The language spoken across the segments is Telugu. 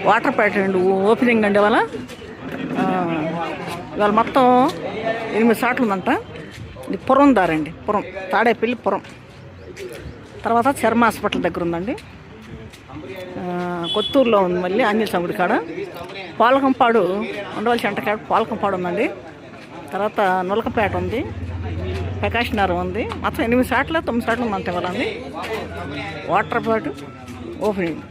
వాటర్ ప్యాటర్న్ ఓపెనింగ్ అండి ఇవాళ. ఇవాళ మొత్తం 8 సాట్లు ఉందంట. ఇది పురం దారండి, పురం తాడేపల్లి పురం. తర్వాత చర్మ హాస్పిటల్ దగ్గర ఉందండి. కొత్తూరులో ఉంది మళ్ళీ ఆంజనేయ స్వామి గుడి కాడ. పాలకంపాడు ఉండవలసి ఎంటకాడ పాలకంపాడు ఉందండి. తర్వాత నులకపేట ఉంది, ప్రకాష్ నగర్ ఉంది. మొత్తం 8 సాట్లు 9 సాట్లు ఉందంటే వాళ్ళండి. వాటర్ పాటు ఓపెనింగ్.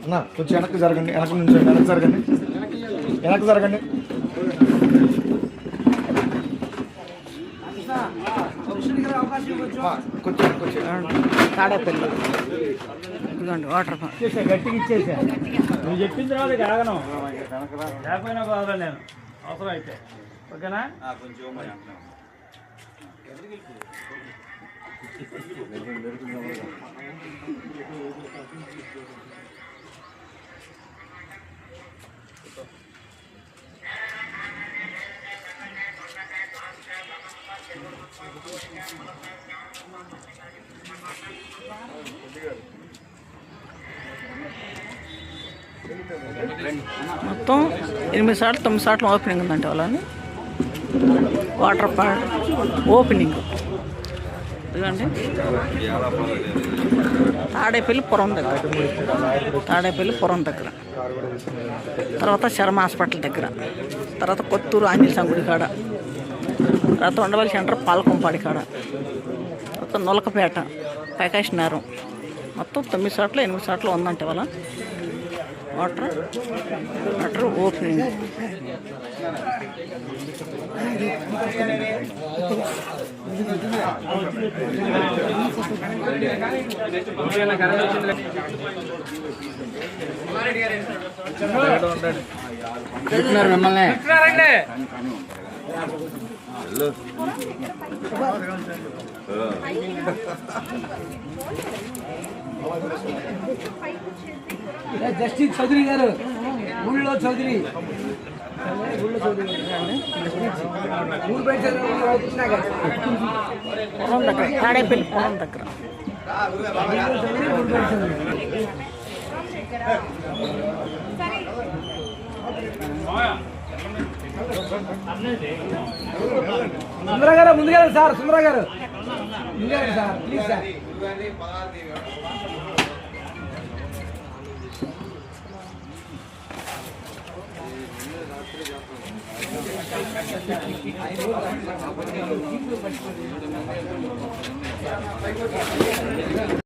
అన్న కొంచెం వెనక్కి జరగండి, వెనక నుంచి వెనక్కి జరగండి, వెనక్కి జరగండి. తాడేపల్లి ఇదిగోండి వాటర్ పార్క్. గట్టిగా ఇచ్చేసా, నువ్వు చెప్పిన తర్వాత కాగను లేకపోయినా బాగా నేను అవసరం అయితే. ఓకేనా? మొత్తం 8 సాట్లు 9 సాట్లు ఓపెనింగ్ ఉందంటే వాళ్ళని. వాటర్ పార్క్ ఓపెనింగ్ ఇదిగోండి. తాడేపల్లి పురం దగ్గర, తాడేపల్లి పురం దగ్గర. తర్వాత చర్మ హాస్పిటల్ దగ్గర. తర్వాత కొత్తూరు ఆంజనేయ స్వామి గుడి కాడ. తర్వాత ఉండవల్లి సెంటర్ పాలకంపాడి కాడ. తర్వాత నులకపేట ప్రకాష్ నగరం. మొత్తం 9 సాట్లు 8 సాట్లు ఉందంటే వాళ్ళ వాటర్ ఓపెనింగ్. మిమ్మల్ని జస్టిస్ చౌదరి గారు, ఊళ్ళో చౌదరి పొలం దగ్గర, తాడేపల్లి పొలం దగ్గర. సుందర గారు ముందుగా సార్, సుందర గారు ముందుగా సార్, ప్లీజ్ సార్.